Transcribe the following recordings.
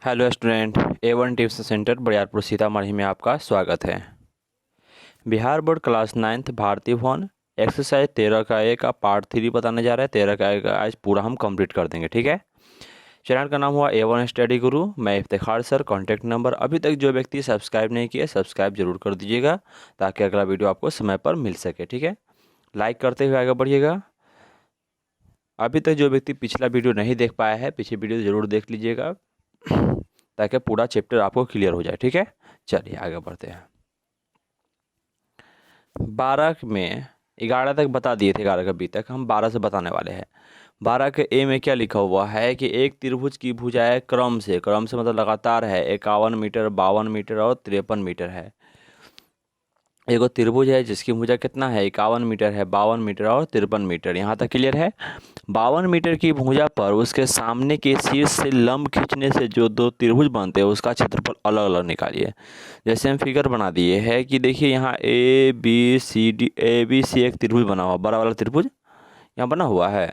Hello student, A1 tuition centre Bariyarpur Sitamarhi में आपका स्वागत है। बिहार बोर्ड क्लास 9th भारतीय भवन एक्सरसाइज 13 का ए का पार्ट 3 बताने जा रहा है। 13 का ए का आज पूरा हम कंप्लीट कर देंगे, ठीक है। चैनल का नाम हुआ A1 स्टडी गुरु। मैं इफ्तिखार सर। कॉन्टैक्ट नंबर, अभी तक जो व्यक्ति सब्सक्राइब नहीं किए सब्सक्राइब जरूर कर दीजिएगा ताकि अगला वीडियो आपको समय पर मिल सके, ठीक है। लाइक करते हुए आगे बढ़िएगा। अभी तक जो व्यक्ति पिछला वीडियो नहीं देख पाया है पिछले वीडियो ज़रूर देख लीजिएगा ताकि पूरा चैप्टर आपको क्लियर हो जाए, ठीक है। चलिए आगे बढ़ते हैं। 12 में 11 तक बता दिए थे, 11 का बी तक हम 12 से बताने वाले हैं। 12 के ए में क्या लिखा हुआ है कि एक त्रिभुज की भुजाएं क्रम से मतलब लगातार है 51 मीटर, 52 मीटर और 53 मीटर है। एगो त्रिभुज है जिसकी भुजा कितना है 51 मीटर है, 52 मीटर और 53 मीटर। यहाँ तक क्लियर है। 52 मीटर की भुजा पर उसके सामने के शीर्ष से लंब खींचने से जो दो त्रिभुज बनते हैं उसका क्षेत्रफल अलग अलग निकालिए। जैसे हम फिगर बना दिए है कि देखिए यहाँ ए बी सी एक त्रिभुज बना हुआ, बड़ा वाला त्रिभुज यहाँ बना हुआ है।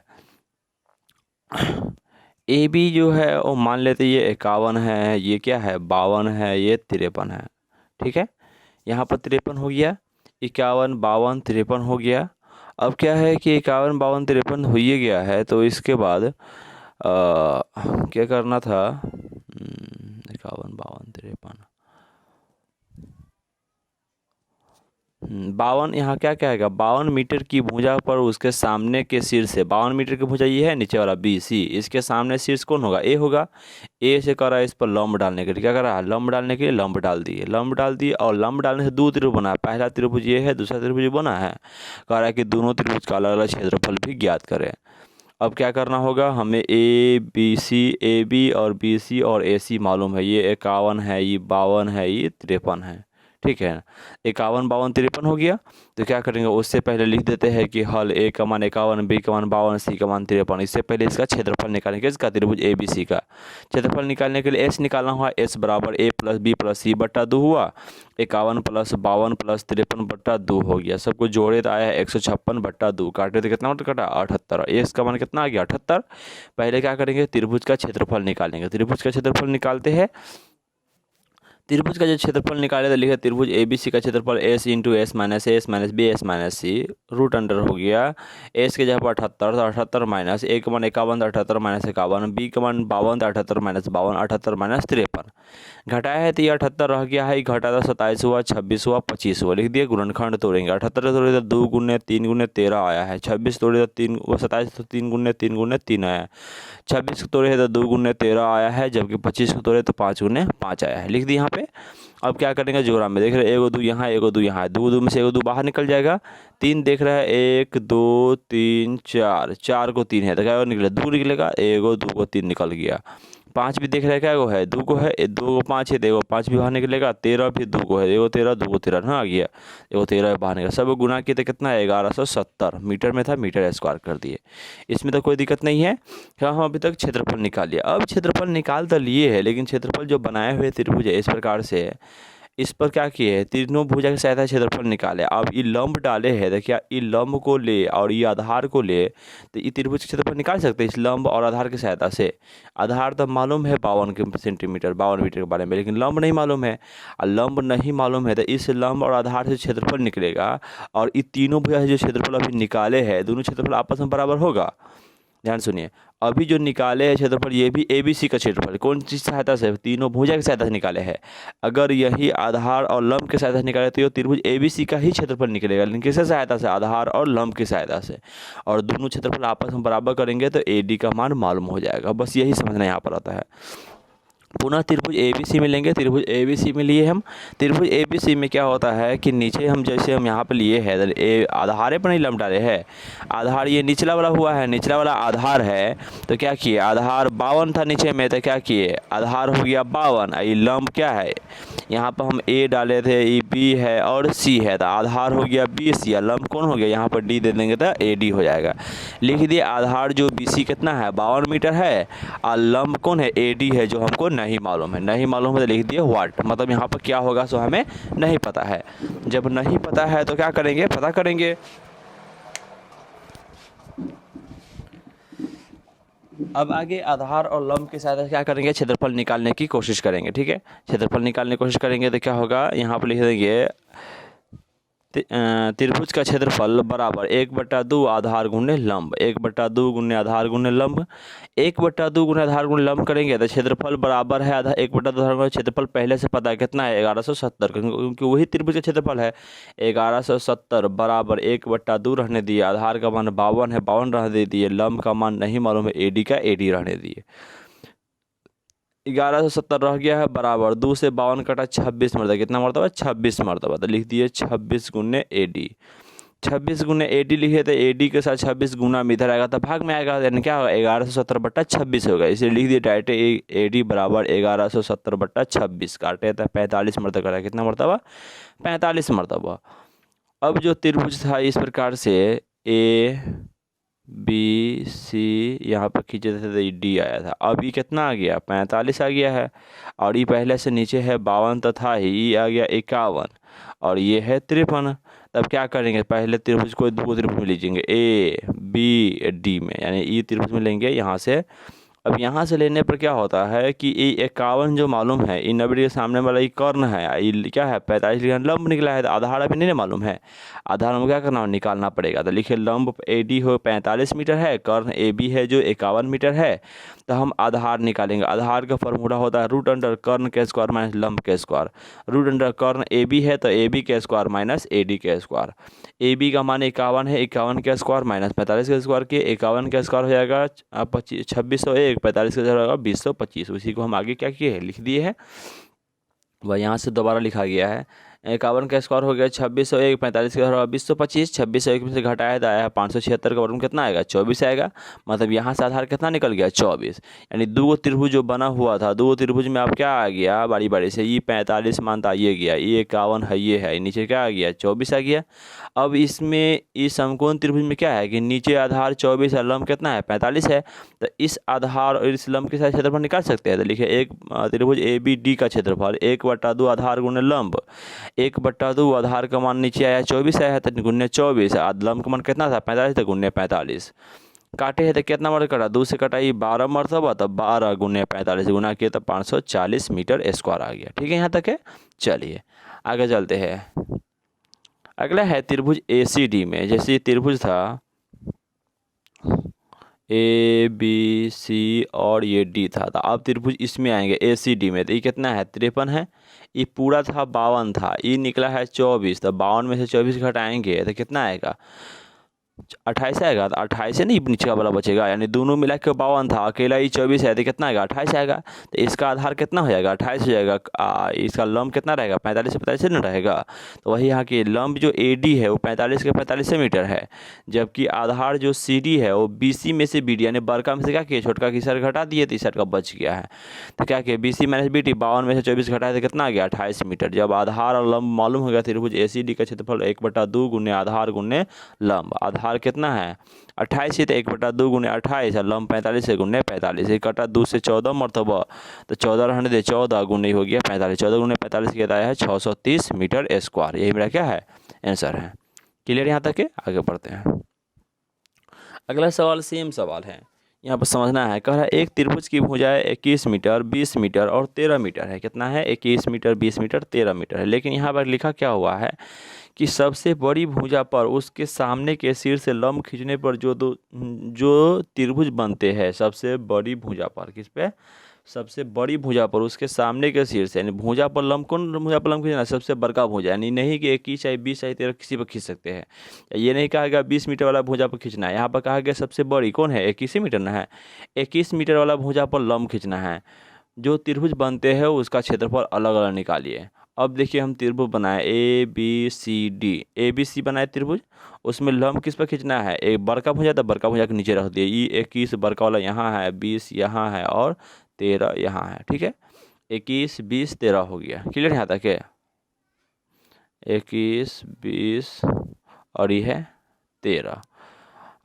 ए बी जो है वो मान लेते ये 51 है, ये क्या है 52 है, ये 53 है, ठीक है। यहाँ पर 53 हो गया, 51 52 53 हो गया। अब क्या है कि 51 52 53 हो ही गया है तो इसके बाद क्या करना था 51 52 53 52 यहाँ क्या कहेगा 52 मीटर की भुजा पर उसके सामने के शीर्ष से 52 मीटर की भुजा ये है नीचे वाला बी सी, इसके सामने शीर्ष कौन होगा ए होगा। ए से कर रहा है इस पर लंब डालने के लिए, क्या कर रहा है लंब डालने के लिए लंब डाल दिए और लंब डालने से दो त्रिभुज बना है। पहला त्रिभुज ये है, दूसरा त्रिभुज बना है। कह रहा है कि दोनों त्रिभुज का अलग अलग क्षेत्रफल भी ज्ञात करें। अब क्या करना होगा हमें ए बी और बी सी और ए सी मालूम है। ये 51 है, ये 52 है, ये 53 है, ठीक है। 51 52 53 हो गया तो क्या करेंगे उससे पहले लिख देते हैं कि हल ए का मान 51, बी का मान 52, सी का मान 53। इससे पहले इसका क्षेत्रफल निकालेंगे, इसका त्रिभुज ए बी सी का क्षेत्रफल निकालने के लिए एस निकालना हुआ। एस बराबर ए प्लस बी प्लस सी बट्टा 2 हुआ। 51 प्लस 52 प्लस 53 बट्टा 2 हो गया। सबको जोड़े तो आया है 156 बट्टा 2, काटे तो कितना कटा 78। एस का मान कितना आ गया 78। पहले क्या करेंगे त्रिभुज का क्षेत्रफल निकालेंगे। त्रिभुज का क्षेत्रफल निकालते हैं। त्रिभुज का जो क्षेत्रफल निकाले तो लिखे त्रिभुज ए बी सी का क्षेत्रफल S into S minus B S minus C root under हो गया। एस के जगह पर 78 तो 78 माइनस ए का मान 51 तो 78 माइनस 51, बी का मान 52 तो 78 माइनस 52, 78 माइनस 53 घटाया है तो ये 78 रह गया है। घटा था 27 हुआ, 26 हुआ, 25 हुआ। लिख दिए गुणनखंड तोड़ेंगे। 78 तोड़े तो 2 गुने 3 गुने 13 आया है। 26 तोड़े तो 3 27 तो 3 गुने 3 आया। 26 को तोड़े तो 2 गुने 13 आया है, जबकि 25 को तोड़े तो 5 गुने 5 आया है। लिख दी यहाँ पे। अब क्या करेंगे जोड़ा में, देख रहे हैं 1 2 यहाँ 1 2 यहाँ है, 2 2 में से 1 2 बाहर निकल जाएगा। 3 देख रहा है 1 2 3 4, 4 को 3 है तो क्या निकलेगा 2 निकलेगा। 1 2 को 3 निकल गया। 5 भी देख रहा है क्या को है 2 को है, 2 को 5 है, देखो 5 भी बाहर निकलेगा। 13 भी 2 को है, 1 13 2 को 13 हाँ आ गया। 1 13 बाहर निकला। सब गुना किए तो कितना है 1170 मीटर में था, मीटर स्क्वायर कर दिए। इसमें तो कोई दिक्कत नहीं है। क्या हम अभी तक क्षेत्रफल निकाल लिया। अब क्षेत्रफल निकाल तो लिए है लेकिन क्षेत्रफल जो बनाए हुए त्रिभुज है इस प्रकार से है। इस पर क्या किए है तीनों भुजा की सहायता से क्षेत्रफल निकाले। अब ये लंब डाले है तो क्या ये लंब को ले और ये आधार को ले तो ये त्रिभुज का क्षेत्रफल निकाल सकते हैं इस लंब और आधार की सहायता से। आधार तो मालूम है 52 सेंटीमीटर 52 मीटर के बारे में, लेकिन लंब नहीं मालूम है। और लंब नहीं मालूम है तो इस लंब और आधार से क्षेत्रफल निकलेगा और ये तीनों भुजा से जो क्षेत्रफल अभी निकाले हैं दोनों क्षेत्रफल आपस में बराबर होगा। ध्यान सुनिए, अभी जो निकाले हैं क्षेत्रफल ये भी ए बी सी का क्षेत्रफल कौन चीज़ सहायता से तीनों भुजा की सहायता से निकाले हैं। अगर यही आधार और लंब की सहायता से निकाले तो ये त्रिभुज ए बी सी का ही क्षेत्रफल निकलेगा, लेकिन किससे सहायता से आधार और लंब की सहायता से। और दोनों क्षेत्रफल आपस में बराबर करेंगे तो ए डी का मान मालूम हो जाएगा। बस यही समझना यहाँ पर आता है। पुनः त्रिभुज ए बी सी में लेंगे। त्रिभुज ए बी सी में लिए हम। त्रिभुज ए बी सी में क्या होता है कि नीचे हम जैसे हम यहाँ पे लिए है ए आधार पर नहीं लंब डाले हैं। आधार ये निचला वाला हुआ है, निचला वाला आधार है तो क्या किए आधार 52 था नीचे में तो क्या किए आधार हो गया 52। ये लंब क्या है यहाँ पर हम ए डाले थे, ये बी है और सी है तो आधार हो गया बी सी। लंब कौन हो गया यहाँ पर डी दे देंगे तो ए डी हो जाएगा। लिख दिए आधार जो बी सी कितना है 52 मीटर है और लंब कौन है ए डी है जो हमको नहीं मालूम है। नहीं मालूम है तो लिख दिए व्हाट, मतलब यहाँ पर क्या होगा सो हमें नहीं पता है। जब नहीं पता है तो क्या करेंगे पता करेंगे। अब आगे आधार और लंब के साथ क्या करेंगे, क्षेत्रफल निकालने की कोशिश करेंगे। ठीक है, क्षेत्रफल निकालने की कोशिश करेंगे तो क्या होगा, यहाँ पर लिख देंगे त्रिभुज का क्षेत्रफल बराबर 1/2 आधार गुणे लंब, 1/2 गुणे आधार गुणे लंब, 1/2 गुणे आधार गुणे लंब करेंगे तो क्षेत्रफल बराबर है आधा 1/2 आधार गुणे क्षेत्रफल पहले से पता है कितना है 1170, क्योंकि वही त्रिभुज का क्षेत्रफल है 1170 बराबर 1/2 रहने दिए, आधार का मान 52 है 52 रहने दिए, लंब का मान नहीं मालूम है एडी का एडी रहने दिए। 1170 रह गया है बराबर 2 से 52 कटा 26 मरतबा, कितना मरतबा 26 मरतबा, तो लिख दिए 26 गुने एडी। 26 गुने एडी लिखे तो एडी के साथ 26 गुना में इधर आएगा तो भाग में आएगा, यानी क्या होगा 1170/26 होगा, इसलिए लिख दिए डायरेक्ट एडी बराबर 1170/26, काटे तो 45 मरतबा करा, कितना मरतबा 45 मरतबा। अब जो त्रिभुज था इस प्रकार से ए बी सी यहाँ पर खींचे थे तो डी आया था, अब ये कितना आ गया 45 आ गया है, और ये पहले से नीचे है 52 तथा ही ये आ गया 51 और ये है 53। तब क्या करेंगे, पहले त्रिभुज को दो त्रिभुज में लीजिएंगे ए बी डी में, यानी ये त्रिभुज में लेंगे यहाँ से। अब यहाँ से लेने पर क्या होता है कि ये 51 जो मालूम है, ये 90 के सामने वाला ये कर्ण है, ये क्या है 45 लंब निकला है, तो आधार अभी नहीं मालूम है, आधार में क्या करना निकालना पड़ेगा। तो लिखे लंब ए डी हो 45 मीटर है, कर्ण ए बी है जो 51 मीटर है, तो हम आधार निकालेंगे। आधार का फॉर्मूला होता है रूट अंडर कर्ण के स्क्वायर माइनस लंब के स्क्वायर। रूट अंडर कर्ण ए बी है तो ए बी के स्क्वायर माइनस ए डी के स्क्वायर। ए बी का मान 51 है, 51 के स्क्वायर माइनस 45 के स्क्वायर के, 51 के स्क्वायर हो जाएगा 2601, 45 के स्क्वायर होगा 2025। उसी को हम आगे क्या किए हैं लिख दिए हैं, वह यहाँ से दोबारा लिखा गया है। 51 का स्क्वायर हो गया 2601, 45 का होगा 2025, 2601 में से घटाया तो आया 576 का वर्ग कितना आएगा 24 आएगा, मतलब यहाँ से आधार कितना निकल गया 24। यानी दो त्रिभुज जो बना हुआ था, दो त्रिभुज में अब क्या आ गया बारी बारी से, ये 45 मानता ये गया, ये 51 है, ये है, नीचे क्या आ गया 24 आ गया। अब इसमें इस समकोण त्रिभुज में क्या है कि नीचे आधार 24 है, लंब कितना है 45 है, तो इस आधार और इस लंब के साथ क्षेत्रफल निकाल सकते हैं। तो लिखिए एक त्रिभुज ए बी डी का क्षेत्रफल 1/2 आधार गुणे लंब, 1/2 आधार का मान नीचे आया 24 आया है तो गुने 24, लंब का मान कितना था 45 तो गुने 45, काटे है तो कितना मर्द कटा 2 से कटाई 12 मरतबा, तो 12 गुने 45 गुना किया तो 540 मीटर स्क्वायर आ गया। ठीक है, यहाँ तक है। चलिए आगे चलते हैं। अगला है त्रिभुज ए सी डी में, जैसे ये त्रिभुज था ए बी सी और ये डी था, तो अब त्रिभुज इसमें आएंगे ए सी डी में, तो ये कितना है 53 है, ये पूरा था 52 था, ये निकला है 24, तो 52 में से 24 घटाएंगे तो कितना आएगा 28 आएगा, तो 28 से नहीं नीचे वाला बचेगा, यानी दोनों मिला के 52 था, अकेला ही 24 है तो कितना आएगा 28 आएगा, तो इसका आधार कितना हो जाएगा 28 हो जाएगा। इसका लंब कितना रहेगा 45 से 45 से नहीं रहेगा, तो वही यहाँ की लंब जो ए डी है वो 45 के 45 मीटर है, जबकि आधार जो सी डी है वो बी सी में से बी डी, यानी बड़का में से क्या किया छोटका की सर घटा दिए तो इस साइड का बच गया है, तो क्या किया B C minus B D, 52 में से 24 घटाए तो कितना आ गया 28 मीटर। जब आधार और लंब मालूम हो गया त्रिभुज ए सी डी का क्षेत्रफल 1/2 गुने आधार गुने लंब, आधार कितना है 28 है तो 1/2 गुने 28 और लंब 45 है गुने 45, एक कटा 2 से 14 मरतबा, तो 14 रहने दे 14 गुने हो गया 45, 14 गुने 45 के आया है 630 मीटर स्क्वायर। यही मेरा क्या है आंसर है। क्लियर यहाँ तक है, आगे बढ़ते हैं। अगला सवाल सेम सवाल है, यहाँ पर समझना है। कह रहा है एक त्रिभुज की भुजाएं 21 मीटर 20 मीटर और 13 मीटर है, कितना है 21 मीटर 20 मीटर 13 मीटर है, लेकिन यहाँ पर लिखा क्या हुआ है कि सबसे बड़ी भुजा पर उसके सामने के सिर से लंब खींचने पर जो त्रिभुज बनते हैं, सबसे बड़ी भुजा पर किस पे सबसे बड़ी भुजा पर उसके सामने के सिर से, यानी भुजा पर लंब, कौन भुजा पर लंब खींचना सबसे बड़का भुजा, यानी नहीं कि 21 चाहे 20 चाहे 13 किसी पर खींच सकते हैं, ये नहीं कहा गया 20 मीटर वाला भुजा पर खींचना है, यहाँ पर कहा गया सबसे बड़ी कौन है 21 मीटर ना है, 21 मीटर वाला भुजा पर लंब खींचना है। जो त्रिभुज बनते हैं उसका क्षेत्रफल अलग अलग निकालिए। अब देखिए हम त्रिभुज बनाए A B C D, A B C बनाए त्रिभुज, उसमें लंब किस पर खींचना है, एक बड़का भुजा तो बड़का भुजा के नीचे रख दिए, ये 21 बड़का वाला यहाँ है, 20 यहाँ है और 13 यहाँ है। ठीक है, 21 20 13 हो गया। क्लियर यहाँ तक है, 21 20 और ये है 13।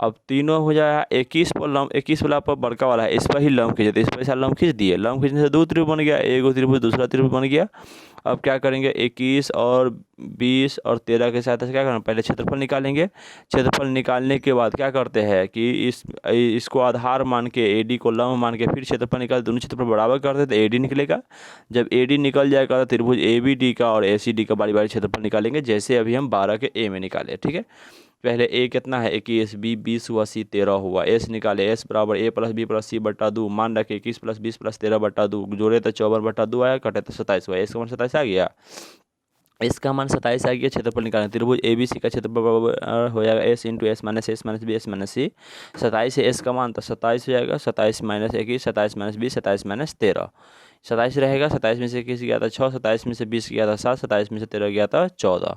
अब तीनों हो जाएगा 21 पर लंब, 21 वाला पर बड़का वाला है, इस पर ही लंब खींचे, तो इस पर लंब खींच दिए, लंब खींचने से दो त्रिभुज बन गया, एक त्रिभुज दूसरा त्रिभुज बन गया। अब क्या करेंगे, 21 और 20 और 13 के सहायता से क्या करना, पहले क्षेत्रफल निकालेंगे। क्षेत्रफल निकालने के बाद क्या करते हैं कि इसको आधार मान के, एडी को लंब मान के फिर क्षेत्रफल निकाल, दोनों क्षेत्रफल बराबर करते तो एडी निकलेगा। जब एडी निकल जाएगा तो त्रिभुज एबीडी का और एसीडी का बारी बारी क्षेत्रफल निकालेंगे, जैसे अभी हम 12 के ए में निकाले। ठीक है, पहले ए कितना है 21, बी 20 हुआ, सी 13 हुआ। एस निकाले, एस बराबर ए प्लस बी प्लस सी बटा 2, मान रखे 21 प्लस 20 प्लस 13 बटा 2, जोड़े तो 54 बटा 2 आया, कटे तो 27 हुआ। एस का मान 27 आ गया, इसका मान 27 आ गया। क्षेत्रफल निकालें, त्रिभुज ए बी सी का क्षेत्रफल बराबर हो जाएगा S into S minus B S minus C. 27 से एस का मान तो 27 हो जाएगा, 27 माइनस 21, 27 माइनस 20, 27 माइनस 13, 27 रहेगा। 27 में से 21 गया था 6, 27 में से 20 गया था 7, 27 में से 13 गया था 14।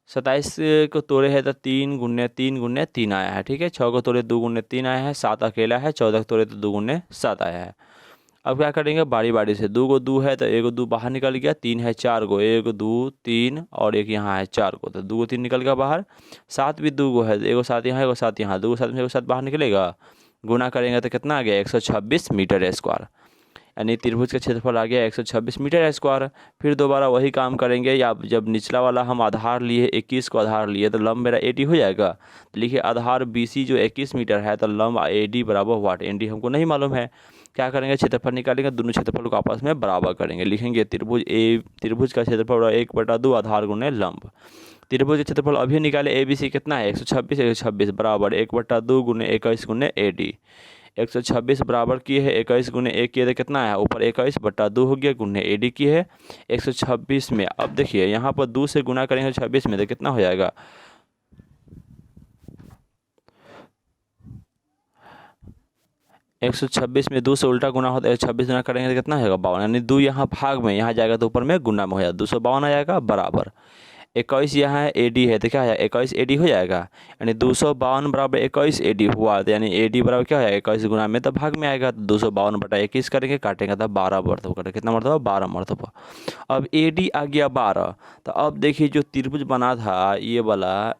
27 को तोड़े है तो 3 गुने 3 आया है। ठीक है, 6 को तोड़े 2 गुने 3 आया है, 7 अकेला है, 14 को तोड़े तो 2 गुने 7 आया है। अब क्या करेंगे, बारी बारी से, 2 को 2 है तो 1 को 2 बाहर निकल गया, 3 है 4 को, 1 2 3 और एक यहाँ है 4 को, तो 2 को 3 निकल गया बाहर। 7 भी 2 को है, 1 को 7 यहाँ, 1 को 7 यहाँ, 2 को 7 में 1 को 7 बाहर निकलेगा, गुना करेंगे तो कितना आ गया 126 मीटर स्क्वायर। यानी त्रिभुज का क्षेत्रफल आ गया 126 मीटर स्क्वायर। फिर दोबारा वही काम करेंगे, या जब निचला वाला हम आधार लिए 21 को आधार लिए तो लंब मेरा 80 हो जाएगा। तो लिखिए आधार BC जो 21 मीटर है तो लंब AD बराबर वाट, ND हमको नहीं मालूम है। क्या करेंगे, क्षेत्रफल निकालेंगे, दोनों क्षेत्रफल को आपस में बराबर करेंगे। लिखेंगे त्रिभुज का क्षेत्रफल 1/2 आधार गुने लंब। त्रिभुज का क्षेत्रफल अभी निकाले, ABC कितना है 126 बराबर 1/2 गुने 21 गुने AD। 126 बराबर की है 21 गुने 1 किए तो कितना है, ऊपर 21/2 हो गया, गुने AD की है 126 में। अब देखिए यहाँ पर 2 से गुना करेंगे 26 में तो कितना हो जाएगा, 126 में 2 से उल्टा गुना होता है, 26 गुना करेंगे तो कितना होगा 52, यानी 2 यहाँ भाग में, यहाँ जाएगा तो ऊपर में गुना में हो जाएगा, 252 आ जाएगा बराबर 21 यहाँ है AD है तो क्या है 21 AD हो जाएगा। यानी 252 बराबर 21 AD हुआ, तो यानी AD बराबर क्या हो जाएगा 21 गुना में तो भाग में आएगा, तो 252/21 करेंगे, काटेंगे तो 12 मरतबा करेंगे, कितना मरतबा 12 मरतबा। अब AD आ गया 12, तो अब देखिए जो त्रिभुज बना था ये वाला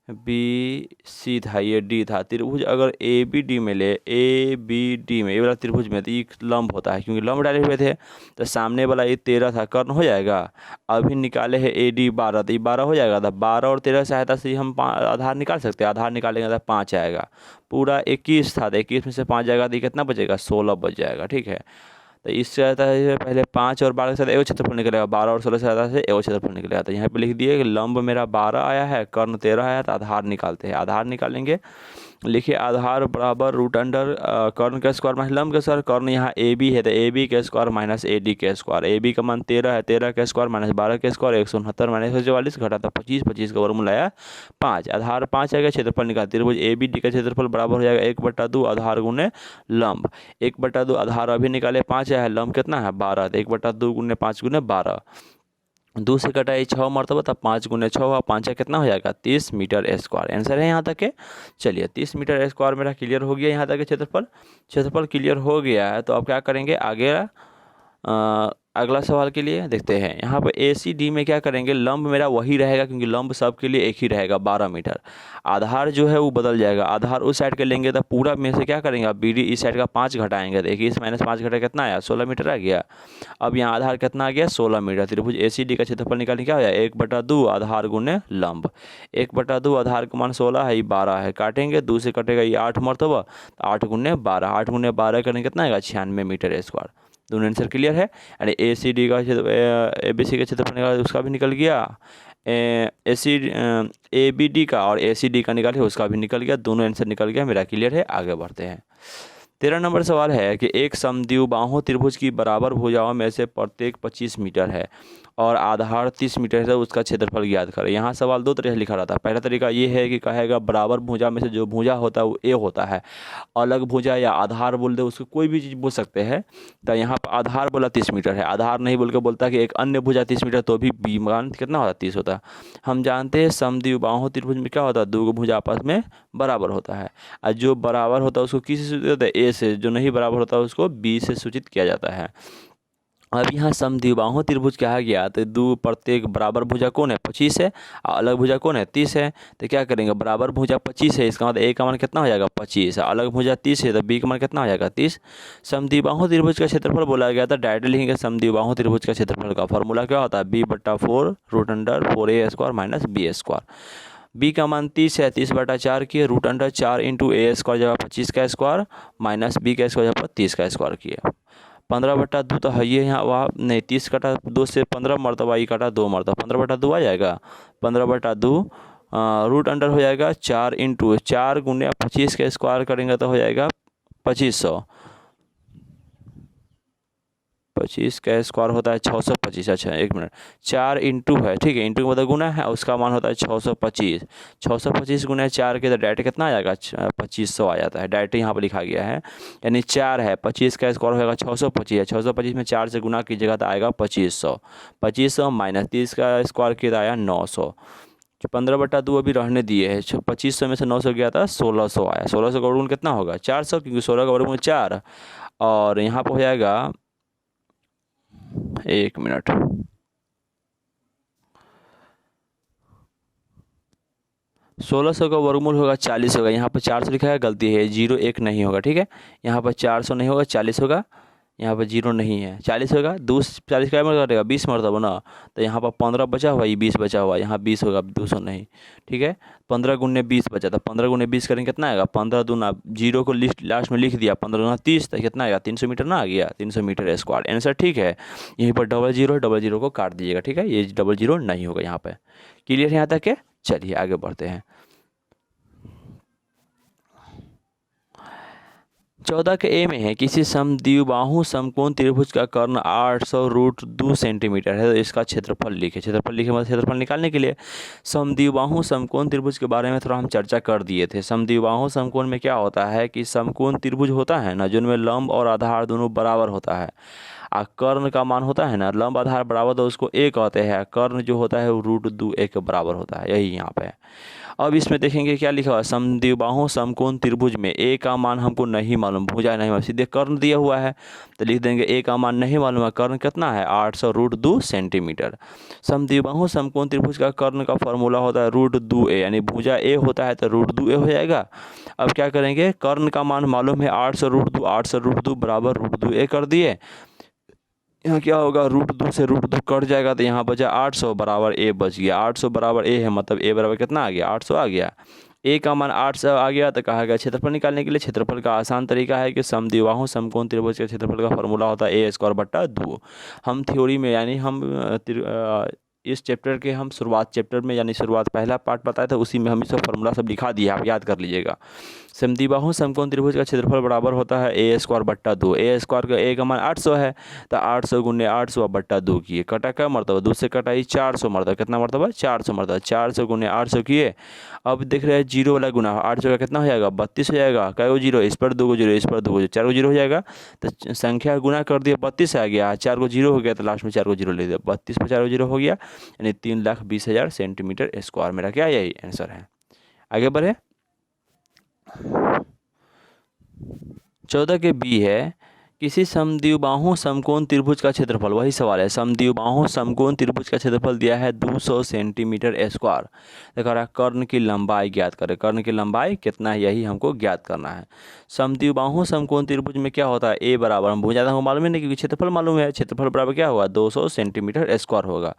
ABC था, ये D था, त्रिभुज अगर ABD में ले, ABD में ये वाला त्रिभुज में तो ये लंब होता है, क्योंकि लंब डाले हुए थे तो सामने वाला ये 13 था, कर्ण हो जाएगा। अभी निकाले है AD 12 तो ये 12 हो जाएगा, तो 12 और 13 सहायता से हम आधार निकाल सकते हैं। आधार निकालेंगे तो 5 आएगा, पूरा 21 था तो 21 में से 5 जाएगा तो ये कितना बचेगा 16 बच जाएगा। ठीक है, तो इससे आता है पहले 5 और 12 के साथ एगो क्षेत्रफल निकलेगा, 12 और 16 से आता है एगो क्षेत्रफल निकलेगा। तो यहाँ पे लिख दिए कि लंब मेरा 12 आया है, कर्ण 13 आया, तो आधार निकालते हैं। आधार निकालेंगे, लिखिए आधार बराबर रूट अंडर कर्ण का स्क्वायर माइनस लंब का स्क्वायर। कर्ण यहाँ AB है तो AB के स्क्वायर माइनस AD के स्क्वायर। AB का मान 13 है, 13 के स्क्वायर माइनस 12 के स्क्वायर, 169 माइनस 144 घटा था 25, 25 का वर्गमूल आया 5। आधार 5 आएगा, क्षेत्रफल निकालते त्रिभुज ABD का क्षेत्रफल बराबर हो जाएगा 1/2 आधार गुने लंब। 1/2 आधार अभी निकाले 5 है, लंब कितना है 12, तो 1/2 गुने 5 गुने 12, 2 से कटा 6 मरतबा, तब 5 गुने 6 हुआ, 5 कितना हो जाएगा 30 मीटर स्क्वायर। आंसर है यहाँ तक के। चलिए 30 मीटर स्क्वायर मेरा क्लियर हो गया, यहाँ तक के क्षेत्रफल क्लियर हो गया है। तो अब क्या करेंगे आगे, अगला सवाल के लिए देखते हैं। यहाँ पर ACD में क्या करेंगे, लंब मेरा वही रहेगा क्योंकि लंब सबके लिए एक ही रहेगा 12 मीटर। आधार जो है वो बदल जाएगा, आधार उस साइड के लेंगे तो पूरा में से क्या करेंगे, अब BD इस साइड का 5 घटाएंगे तो 21 माइनस 5 घटा कितना आया 16 मीटर आ गया। अब यहाँ आधार कितना आ गया 16 मीटर। त्रिभुज ACD का क्षेत्रफल निकालने क्या हो जाए 1/2 आधार गुने लंब। 1/2 आधार का मान 16 है, ये 12 है, काटेंगे 2 से कटेगा ये 8 मरतबा, 8 गुने 12, 8 गुने 12 करेंगे कितना आएगा 96 मीटर स्क्वायर। दोनों आंसर क्लियर है। यानी ACD का ABC का क्षेत्रफल निकाला उसका भी निकल गया, ABD का और ACD का निकाले उसका भी निकल गया, दोनों आंसर निकल गया, मेरा क्लियर है। आगे बढ़ते हैं। 13 नंबर सवाल है कि एक समद्विबाहु त्रिभुज की बराबर भुजाओं में से प्रत्येक 25 मीटर है और आधार 30 मीटर है, तो उसका क्षेत्रफल ज्ञात करें। यहाँ सवाल दो तरह से लिखा रहता है। पहला तरीका ये है कि कहेगा बराबर भुजा में से जो भुजा होता है वो A होता है, अलग भुजा या आधार बोल दे उसको कोई भी चीज़ बोल सकते हैं। तो यहाँ पर आधार बोला 30 मीटर है, आधार नहीं बोल के बोलता है कि एक अन्य भुजा 30 मीटर, तो भी B मान कितना होता है 30 होता है। हम जानते हैं समद्विबाहु त्रिभुज में क्या होता है, दो भुजा आपस में बराबर होता है, और जो बराबर होता है उसको किसी से सूचित होता है A से, जो नहीं बराबर होता है उसको B से सूचित किया जाता है। अब यहाँ समद्विबाहु त्रिभुज कहा गया तो दो प्रत्येक बराबर भुजा कौन है 25 है और अलग भुजा कौन है 30 है। तो क्या करेंगे, बराबर भुजा 25 है, इसका मतलब ए का मान कितना हो जाएगा 25, अलग भुजा 30 है तो बी का मान कितना हो जाएगा 30। समद्विबाहु त्रिभुज का क्षेत्रफल बोला गया था, डायरेक्ट लिखेंगे समद्विबाहु त्रिभुज का क्षेत्रफल का फॉर्मूला क्या होता है b/4 √4a² minus b²। B का मान 30 है, 30/4 किए √4 इंटू a² जगह 25 का स्क्वायर माइनस बी का स्क्वायर जगह 30 का स्क्वायर किए। 15/2 तो है ये यहाँ वहाँ नहीं, 30 कटा 2 से 15 मरतबा ई कटा 2 मरतबा 15/2 आ जाएगा। 15/2 √अंडर हो जाएगा 4 इंटू 4 गुने 25 का स्क्वायर करेंगे तो हो जाएगा 2500। 25 का स्क्वायर होता है 625। अच्छा एक मिनट, 4 इंटू है, ठीक है, इंटू का मतलब गुना है, उसका मान होता है 625। 625 गुना 4 के तो डायरेक्ट कितना आ जाएगा 2500 आ जाता है, डायरेक्ट यहाँ पर लिखा गया है। यानी 4 है, 25 का स्क्वायर होगा 625 है, 625 में 4 से गुना कीजिएगा तो आएगा 2500। 2500 माइनस 30 का स्क्वायर किया तो आया 900। 15/2 अभी रहने दिए है, 2500 में से 900 गया था 1600 आया। 1600 का वर्गमूल कितना होगा 400, क्योंकि 16 का वर्गमूल 4 और यहाँ पर हो जाएगा, एक मिनट, सोलह सौ का वर्गमूल होगा 40 होगा। यहाँ पर 400 लिखा है, गलती है, 0 1 नहीं होगा, ठीक है। यहाँ पर 400 नहीं होगा 40 होगा, यहाँ पर 0 नहीं है 40 होगा। 40 का मरतबा कटेगा 20 मरतबा ना, तो यहाँ पर 15 बचा हुआ, ये 20 बचा हुआ, यहाँ 20 होगा 200 नहीं, ठीक है। 15 गुने 20 बचा था, 15 गुने 20 करेंगे कितना आएगा 15 दूना, 0 को लास्ट में लिख दिया, 15 दूना 30 तो कितना आएगा 300 मीटर ना आ गया, 300 मीटर स्क्वायर आंसर, ठीक है। यहीं पर डबल जीरो को काट दीजिएगा, ठीक है, ये डबल जीरो नहीं होगा यहाँ पे। क्लियर यहाँ तक है, चलिए आगे बढ़ते हैं। 14 के ए में है, किसी समद्विबाहु समकोण त्रिभुज का कर्ण 800√2 सेंटीमीटर है, तो इसका क्षेत्रफल लिखे। क्षेत्रफल लिखे मतलब क्षेत्रफल निकालने के लिए समद्विबाहु समकोण त्रिभुज के बारे में थोड़ा हम चर्चा कर दिए थे। समद्विबाहु समकोण में क्या होता है कि समकोण त्रिभुज होता है ना, जिनमें लंब और आधार दोनों बराबर होता है, कर्ण का मान होता है ना, लंब आधार बराबर तो उसको ए कहते हैं, कर्ण जो होता है वो √2 ए के बराबर होता है, यही यहाँ पे है। अब इसमें देखेंगे क्या लिखा हुआ है, समद्विबाहु समकोण त्रिभुज में ए का मान हमको नहीं मालूम, भुजा नहीं मालूम, सीधे कर्ण दिया हुआ है तो लिख देंगे ए का मान नहीं मालूम है, कर्ण कितना है 800√2 सेंटीमीटर। समद्विबाहु समकोण त्रिभुज का कर्ण का फॉर्मूला होता है √2a, यानी भुजा ए होता है तो √2a हो जाएगा। अब क्या करेंगे, कर्ण का मान मालूम है 800√2, 800√2 बराबर √2a कर दिए। यहाँ क्या होगा, √2 से √2 कट जाएगा तो यहाँ बचा 800 बराबर ए बच गया। 800 बराबर ए है, मतलब ए बराबर कितना आ गया 800 आ गया। ए का मान 800 आ गया तो कहा गया क्षेत्रफल निकालने के लिए। क्षेत्रफल का आसान तरीका है कि समद्विबाहु समकोण त्रिभुज के क्षेत्रफल का फॉर्मूला होता है a²/2। हम थ्योरी में यानी हम इस चैप्टर के हम शुरुआत चैप्टर में यानी शुरुआत पहला पार्ट बताया था, उसी में हम इसका फॉर्मूला सब लिखा दिया, आप याद कर लीजिएगा। समद्विबाहु समकोण त्रिभुज का क्षेत्रफल बराबर होता है a²/2। a² का ए का मान 800 है तो 800 गुने 800/2 किए, कटा क्या मरतबा 2 से कटाई 400 मरतबा, कितना मरतबा 400 मरतबा, 400 गुने 800 किए। अब देख रहे हैं जीरो वाला गुना, 800 का कितना हो जाएगा 32 हो जाएगा, क्या गो जीरो, इस पर 2 जीरो, इस पर 2 4 जीरो हो जाएगा, तो संख्या गुना कर दिया 32 आ गया, 4 को जीरो हो गया तो लास्ट में 4 को जीरो ले दिया, 32 पर 4 जीरो हो गया, यानी 3,20,000 सेंटीमीटर स्क्वायर। मेरा क्या यही आंसर है। आगे बढ़े। 14 के बी है, किसी समद्विबाहु समकोण त्रिभुज का क्षेत्रफल, वही सवाल है, समद्विबाहु समकोण त्रिभुज का क्षेत्रफल दिया है 200 सेंटीमीटर स्क्वायर। देखा रहा कर्ण की लंबाई ज्ञात करें, कर्ण की लंबाई कितना है यही हमको ज्ञात करना है। समद्विबाहु समकोण त्रिभुज में क्या होता है, ए बराबर, हम भुजा हमको मालूम ही नहीं क्योंकि क्षेत्रफल मालूम है, क्षेत्रफल बराबर क्या होगा 200 सेंटीमीटर स्क्वायर होगा।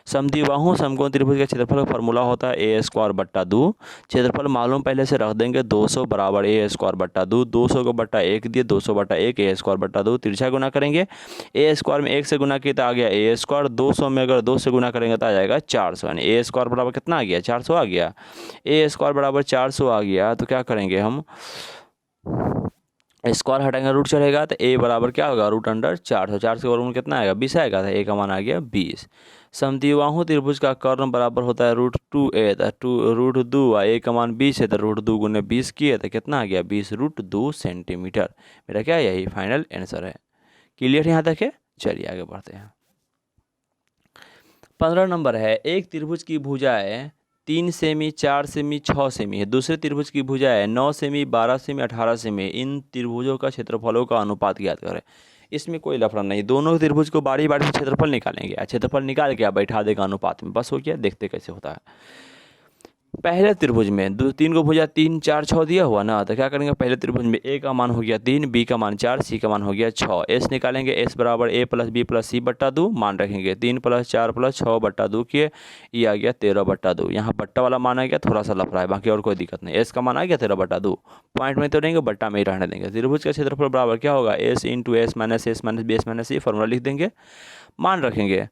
समद्विबाहु समकोण त्रिभुज का क्षेत्रफल का फॉर्मूला होता है a²/2। क्षेत्रफल मालूम पहले से रख देंगे, 200 बराबर a²/2, 200 को बट्टा 1 दिए, 200/1 a²/2, तिरछा गुना करेंगे, a² में 1 से गुना किया तो आ गया a², 200 में अगर 2 से गुना करेंगे तो आ जाएगा 400, यानी a² बराबर कितना आ गया 400 आ गया। a² बराबर 400 आ गया तो क्या करेंगे हम, स्क्वायर हटाएंगे रूट चढ़ेगा तो a बराबर क्या होगा √400, 400 का वर्गमूल कितना आएगा 20 आएगा, तो a का मान आ गया 20। समद्विबाहु त्रिभुज का कर्ण बराबर होता है √2a, √2 a का मान 20 है तो √2 गुने 20 किए तो कितना आ गया 20√2 सेंटीमीटर। मेरा क्या यही फाइनल आंसर है। क्लियर यहाँ तक है, चलिए आगे बढ़ते हैं। 15 नंबर है, एक त्रिभुज की भुजाएं 3 सेमी, 4 सेमी, 6 सेमी है, दूसरे त्रिभुज की भुजाएं 9 सेमी, 12 सेमी, 18 सेमी, इन त्रिभुजों का क्षेत्रफलों का अनुपात ज्ञात करें। इसमें कोई लफड़ा नहीं, दोनों त्रिभुज को बारी बारी से क्षेत्रफल निकालेंगे, क्षेत्रफल निकाल के आप बैठा देगा अनुपात में, बस हो गया। देखते कैसे होता है। पहले त्रिभुज में तीन को भुजा 3 4 6 दिया हुआ ना, तो क्या करेंगे, पहले त्रिभुज में ए का मान हो गया 3, बी का मान 4, सी का मान हो गया 6। एस निकालेंगे, एस बराबर ए प्लस बी प्लस सी बट्टा 2, मान रखेंगे 3 प्लस 4 प्लस 6 बट्टा 2 किए, ये आ गया 13 बट्टा 2। यहाँ बट्टा वाला मान आ गया, थोड़ा सा लफड़ा है, बाकी और कोई दिक्कत नहीं। एस का मान आ गया 13 बट्टा 2, पॉइंट में तो रहेंगे, बट्टा में ही रहने देंगे। त्रिभुज का क्षेत्रफल बराबर क्या होगा, S into S minus B S minus C, formula लिख देंगे, मान रखेंगे।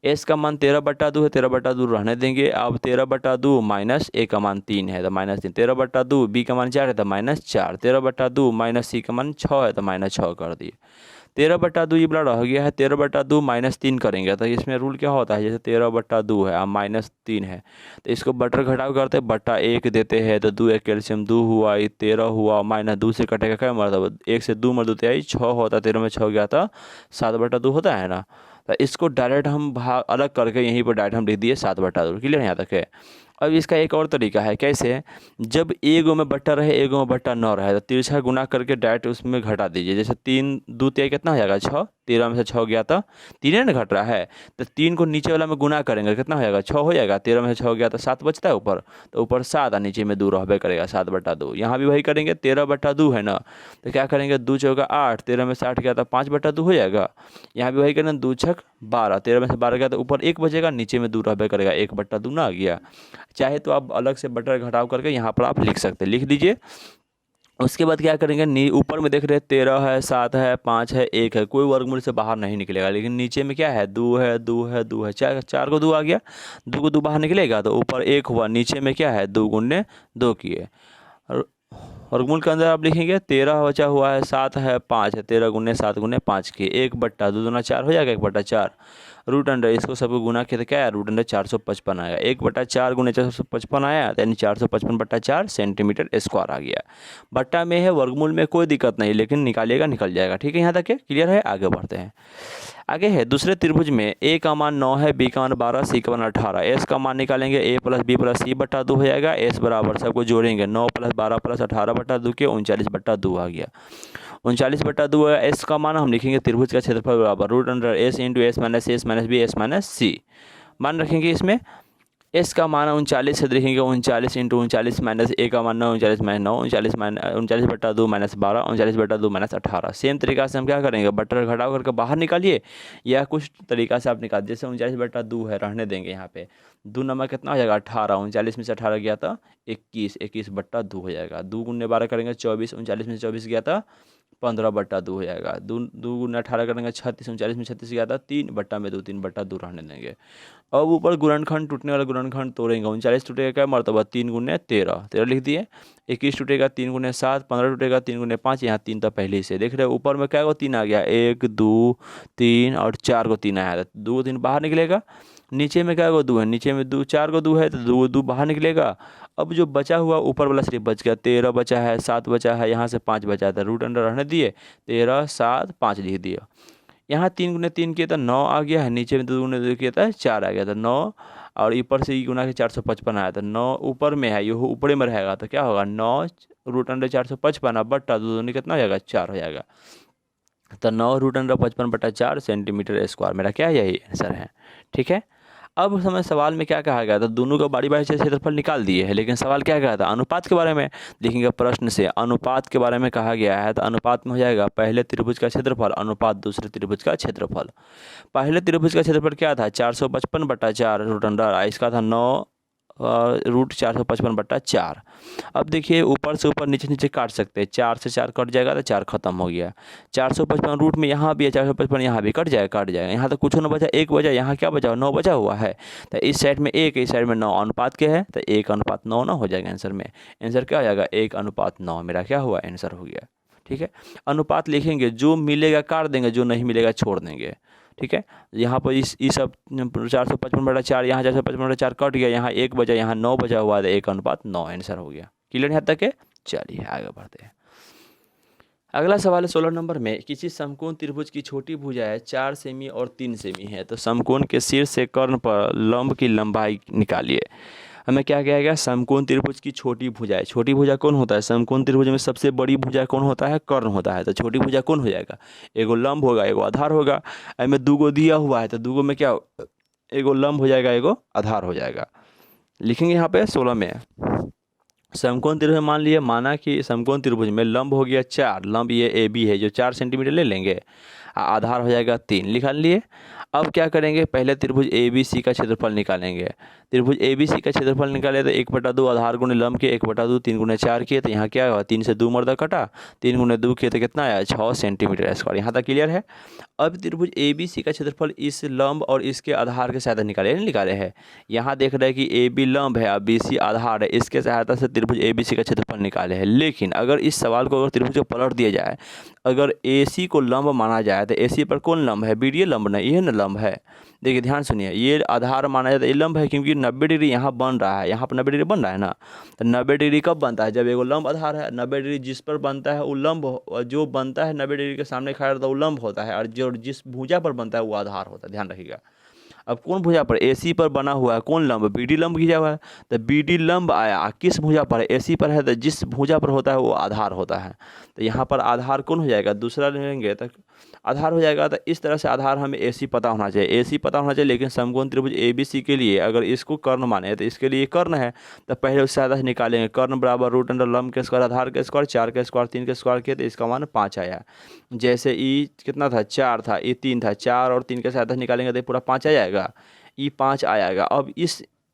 एस का मान 13 बट्टा 2 है, 13 बट्टा 2 रहने देंगे। अब 13 बट्टा 2 माइनस ए का मान 3 है तो -3, 13 बट्टा 2 बी का मान 4 है तो -4, 13 बट्टा 2 माइनस सी का मान 6 है तो -6 कर दिए। 13 बट्टा 2 ये बड़ा रह गया है, 13 बट्टा 2 -3 करेंगे तो इसमें रूल क्या होता है, जैसे 13 बट्टा 2 है और -3 है तो इसको बटर घटाव करते बट्टा 1 देते हैं तो 2 1 कैल्शियम 2 हुआ, ये 13 हुआ, -2 से कटेगा क्या मतलब 1 से 2 मर 2 6 होता, 13 में 6 गया था 7 बट्टा 2 होता है ना। तो इसको डायरेक्ट हम भाग अलग करके यहीं पर डायरेक्ट हम लिख दिए 7 बट्टा 2। क्लियर यहाँ तक है। अब इसका एक और तरीका है, कैसे, जब एगो में बट्टा रहे एगो में बट्टा न रहे तो तिरछा गुना करके डायरेक्ट उसमें घटा दीजिए। जैसे 3 2 3 कितना हो जाएगा 6, 13 में से 6 गया था, 3 ना घट रहा है तो 3 को नीचे वाला में गुना करेंगे कितना हो जाएगा 6 हो जाएगा, 13 में से 6 गया तो 7 बचता है ऊपर, तो ऊपर 7 और नीचे में 2 रहबे करेगा 7 बट्टा 2। यहाँ भी वही करेंगे, 13 बट्टा 2 है ना तो क्या करेंगे 2 चौका 8, 13 में से 8 गया तो 5 बट्टा 2 हो जाएगा। यहाँ भी वही करेंगे 2 छक 12, 13 में से 12 गया तो ऊपर 1 बचेगा, नीचे में 2 रहबे करेगा, 1 बट्टा 2 ना आ गया। चाहे तो आप अलग से बटर घटाव करके यहाँ पर आप लिख सकते हैं, लिख दीजिए। उसके बाद क्या करेंगे, ऊपर में देख रहे हैं 13 है 7 है 5 है 1 है, कोई वर्गमूल से बाहर नहीं निकलेगा। लेकिन नीचे में क्या है 2 है 2 है 2 है, 4 को 2 आ गया, 2 को 2 बाहर निकलेगा तो ऊपर 1 हुआ, नीचे में क्या है 2 गुने 2 किए। वर्गमूल के अंदर आप लिखेंगे 13 बचा हुआ है 7 है 5 है, 13 गुने 7 गुने 5 किए, 1 बट्टा 2 दूना 4 हो जाएगा, 1 बट्टा 4 रूट अंडर, इसको सबको गुना किया तो क्या है रूट अंडर 455 आएगा। 1 बट्टा 4 गुने 455 आया यानी 455 बट्टा 4 सेंटीमीटर स्क्वायर आ गया। बट्टा में है, वर्गमूल में कोई दिक्कत नहीं, लेकिन निकालिएगा निकल जाएगा। ठीक है, यहाँ तक है, क्लियर है। आगे बढ़ते हैं। आगे है दूसरे त्रिभुज में ए का मान 9 है, बी का मान 12, सी का मान 18। एस का मान निकालेंगे, ए प्लस बी प्लस सी बट्टा 2 हो जाएगा। एस बराबर सबको जोड़ेंगे 9 प्लस 12 प्लस 18 बट्टा 2 के 39 बट्टा 2 आ गया। 39 बट्टा 2 है। एस का मान हम लिखेंगे त्रिभुज का क्षेत्रफल बराबर root under S into S minus B S minus C, मान रखेंगे। इसमें एस का मान 39 है, देखेंगे 39 इंटू 39 माइनस ए का मान 9, 39 माइनस 9, 39 बट्टा 2 माइनस 12, 39 बट्टा 2 माइनस 18। सेम तरीका से हम क्या करेंगे, बट्टर घटाव करके बाहर निकालिए, या कुछ तरीका से आप निकाल, जैसे 39 बट्टा 2 है रहने देंगे यहाँ पे, 2 नंबर कितना हो जाएगा 18, 39 में से 18 गया था 21, 21 बट्टा 2 हो जाएगा। 2 गुने 12 करेंगे 24, 39 में से 24 गया था 15 बट्टा 2 हो जाएगा। 2 गुना 18 करेंगे 36, 39 में 36 गया था 3 बट्टा में 2, 3 बट्टा 2 रहने देंगे। अब ऊपर गुणनखंड टूटने वाला गुणनखंड तोड़ेंगे। 39 टूटेगा क्या मरतबा 3 गुने 13, 13 लिख दिए। 21 टूटेगा 3 गुने 7, 15 टूटेगा 3 गुने 5, यहाँ 3 तो पहले से देख रहे हो। ऊपर में क्या को 3 आ गया, 1 2 3 और 4 को 3 आया, 2 3 बाहर निकलेगा। नीचे में क्या को 2 है, नीचे में 2 4 को 2 है तो 2 2 बाहर निकलेगा। अब जो बचा हुआ ऊपर वाला सिर्फ बच गया, 13 बचा है 7 बचा है, यहाँ से 5 बचा था, रूट अंडर रहने दिए 13 7 5 लिख दिया। यहाँ 3 गुने 3 किया था 9 आ गया है, नीचे में 2 गुने 2 किया था 4 आ गया था 9, और ऊपर से गुना के 455 आया था। 9 ऊपर में है, ये ऊपर में रहेगा तो क्या होगा 9 रूट अंडर 455 बट्टा 2 कितना हो जाएगा 4 हो जाएगा। तो 9 रूट अंडर 55 बट्टा 4 सेंटीमीटर स्क्वायर मेरा क्या यही आंसर है। ठीक है। अब हमें सवाल में क्या कहा गया था, दोनों का बारी बारी से क्षेत्रफल निकाल दिए है, लेकिन सवाल क्या कहा था अनुपात के बारे में। देखेंगे प्रश्न से अनुपात के बारे में कहा गया है, तो अनुपात में हो जाएगा पहले त्रिभुज का क्षेत्रफल अनुपात दूसरे त्रिभुज का क्षेत्रफल। पहले त्रिभुज का क्षेत्रफल क्या था 455 बट्टा 4 रूट अंडर, इसका था 9 रूट 455 बट्टा 4। अब देखिए ऊपर से ऊपर नीचे नीचे काट सकते हैं, 4 से 4 कट जाएगा तो 4 खत्म हो गया। 455 रूट में यहाँ भी है 455, यहाँ भी कट जाएगा काट जाएगा, यहाँ तो कुछ न बचा, 1 बचा, यहाँ क्या बचा 9 बचा हुआ है। तो इस साइड में 1 इस साइड में 9, अनुपात क्या है तो 1:9 ना हो जाएगा आंसर में। आंसर क्या हो जाएगा 1:9 मेरा क्या हुआ आंसर हो गया। ठीक है, अनुपात लिखेंगे, जो मिलेगा काट देंगे, जो नहीं मिलेगा छोड़ देंगे। ठीक है, यहाँ पर इस सब 455 बटा 4, यहाँ 455 बटा 4 कट गया, यहाँ 1 बचा, यहाँ 9 बचा हुआ है, 1:9 आंसर हो गया। क्लियर यहाँ तक है। चलिए आगे बढ़ते हैं। अगला सवाल है 16 नंबर में, किसी समकोण त्रिभुज की छोटी भुजाएं 4 सेमी और 3 सेमी है, तो समकोण के शीर्ष से कर्ण पर लंब की लंबाई निकालिए। हमें क्या कहा गया, समकोण त्रिभुज की छोटी भुजाएं। छोटी भुजा कौन होता है, समकोण त्रिभुज में सबसे बड़ी भुजा कौन होता है, कर्ण होता है। तो छोटी भुजा कौन हो जाएगा, एगो लंब होगा एगो आधार होगा। में दूगो दिया हुआ है तो दूगो में क्या, एगो लंब हो जाएगा एगो आधार हो जाएगा। लिखेंगे यहाँ पे 16 में समकोण त्रिभुज मान लिए, माना कि समकोण त्रिभुज में लंब हो गया 4, लंब ये ए बी है जो 4 सेंटीमीटर ले लेंगे, आधार हो जाएगा 3, निकाल लिए। अब क्या करेंगे, पहले त्रिभुज ए बी सी का क्षेत्रफल निकालेंगे। त्रिभुज ए बी सी का क्षेत्रफल निकाले तो 1/2 आधार गुणे लंब के, 1/2 3 गुणे 4 किए तो यहाँ क्या हुआ, 3 से 2 मर्दा कटा, 3 गुणे 2 किए तो कितना आया, 6 सेंटीमीटर स्क्वायर। यहाँ तक क्लियर है। अब त्रिभुज ए बी सी का क्षेत्रफल इस लंब और इसके आधार के सहायता निकाले हैं। यहाँ देख रहे हैं कि ए बी लंब है और बी सी आधार है, इसके सहायता से त्रिभुज ए बी सी का क्षेत्रफल निकाले हैं। लेकिन अगर इस सवाल को अगर त्रिभुज को पलट दिया जाए, अगर ए सी को लंब माना जाए तो ए सी पर कौन लंब है, बी डी लंब नहीं, ये ना लंब है। देखिए ध्यान सुनिए, ये आधार माना जाता है, ये लंब है क्योंकि 90 डिग्री यहाँ बन रहा है, यहाँ पर 90 डिग्री बन रहा है ना। तो 90 डिग्री कब बनता है, जब एगो लंब आधार है। 90 डिग्री जिस पर बनता है वो लंब, जो बनता है 90 डिग्री के सामने खड़ा रहता है वो लंब होता है, और जो जिस भुजा पर बनता है वो आधार होता है, ध्यान रखिएगा। अब कौन भुजा पर, एसी पर बना हुआ है कौन लंब, बीडी लंब खींचा हुआ है। तो बीडी लंब आया किस भुजा पर, एसी पर है, तो जिस भुजा पर होता है वो आधार होता है। तो यहाँ पर आधार कौन हो जाएगा, दूसरा लेंगे तो आधार हो जाएगा। तो इस तरह से आधार हमें एसी पता होना चाहिए, एसी पता होना चाहिए। लेकिन समकोण त्रिभुज एबीसी के लिए अगर इसको कर्ण माने तो इसके लिए कर्ण है, तो पहले उससे आधा निकालेंगे। कर्ण बराबर रूट अंडर लंब के स्क्वायर आधार के स्क्वायर, 4 के स्क्वायर 3 के स्क्वायर किए तो इसका मान 5 आया। जैसे ई कितना था, 4 था, ई 3 था, 4 और 3 के साथ निकालेंगे तो पूरा 5 आ जाएगा, ई 5 आएगा। अब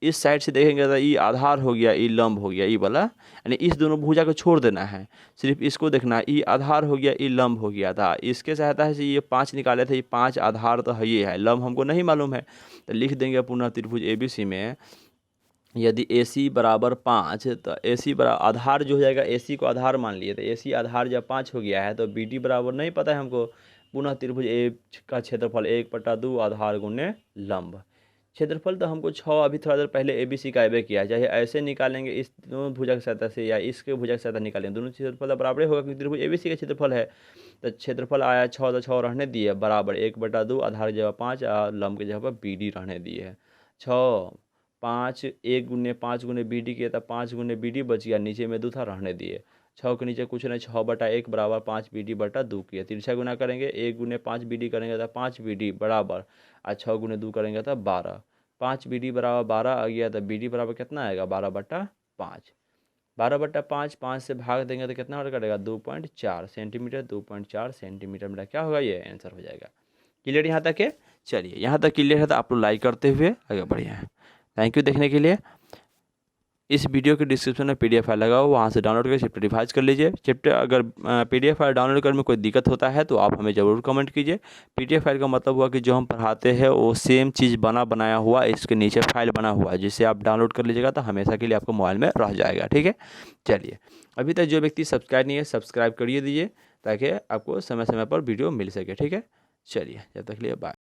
इस साइड से देखेंगे तो ई आधार हो गया, ई लंब हो गया, ई वाला, यानी इस दोनों भुजा को छोड़ देना है, सिर्फ इसको देखना है। ई आधार हो गया, ई लंब हो गया था। इसके सहायता से ये 5 निकाले थे, ये 5 आधार तो है, ये है, लंब हमको नहीं मालूम है। तो लिख देंगे पुनः त्रिभुज एबीसी में यदि AC बराबर 5, तो AC बराबर आधार जो हो जाएगा, AC को आधार मान लिए तो AC आधार जब 5 हो गया है तो BD बराबर नहीं पता है हमको। पुनः त्रिभुज ए का क्षेत्रफल 1/2 आधार गुणे लंब। क्षेत्रफल तो हमको 6 अभी थोड़ा देर पहले ABC का अबे किया है, चाहे ऐसे निकालेंगे इस दोनों भुजा की सहायता से या इसके भुजा की सहायता निकालेंगे, दोनों क्षेत्रफल बराबर होगा क्योंकि त्रिभुज ABC का क्षेत्रफल है। तो क्षेत्रफल आया 6, तो 6 रहने दिए बराबर 1/2 आधार की जगह 5 और लंब की जगह पर BD रहने दिए है। 6 5 1 गुने 5 गुने BD किया था, 5 गुने BD बच गया, नीचे में 2 था रहने दिए। 6 के नीचे कुछ नहीं, 6/1 बराबर 5 BD/2 किया। तिरछा गुना करेंगे, 1 गुने 5 BD करेंगे तो 5 BD बराबर, और 6 गुने 2 करेंगे तो 12। 5 BD बराबर 12 आ गया, तो BD बराबर कितना आएगा, 12/5। 12/5 5 से भाग देंगे तो कितना ऑर्डर करेगा, 2.4 सेंटीमीटर। 2.4 सेंटीमीटर मेरा क्या होगा, ये आंसर हो जाएगा। क्लियर यहाँ तक है। चलिए यहाँ तक क्लियर है तो आप लोग लाइक करते हुए आगे बढ़िए हैं। थैंक यू देखने के लिए। इस वीडियो के डिस्क्रिप्शन में PDF फाइल लगा हो, वहाँ से डाउनलोड करके चैप्टर रिवाइज कर लीजिए। चैप्टर अगर PDF फाइल डाउनलोड करने में कोई दिक्कत होता है तो आप हमें ज़रूर कमेंट कीजिए। PDF फाइल का मतलब हुआ कि जो हम पढ़ाते हैं वो सेम चीज़ बनाया हुआ इसके नीचे फाइल बना हुआ है, जिसे आप डाउनलोड कर लीजिएगा तो हमेशा के लिए आपको मोबाइल में रह जाएगा। ठीक है, चलिए अभी तक जो व्यक्ति सब्सक्राइब नहीं है सब्सक्राइब करिए दीजिए, ताकि आपको समय समय पर वीडियो मिल सके। ठीक है, चलिए जब तक के लिए बाय।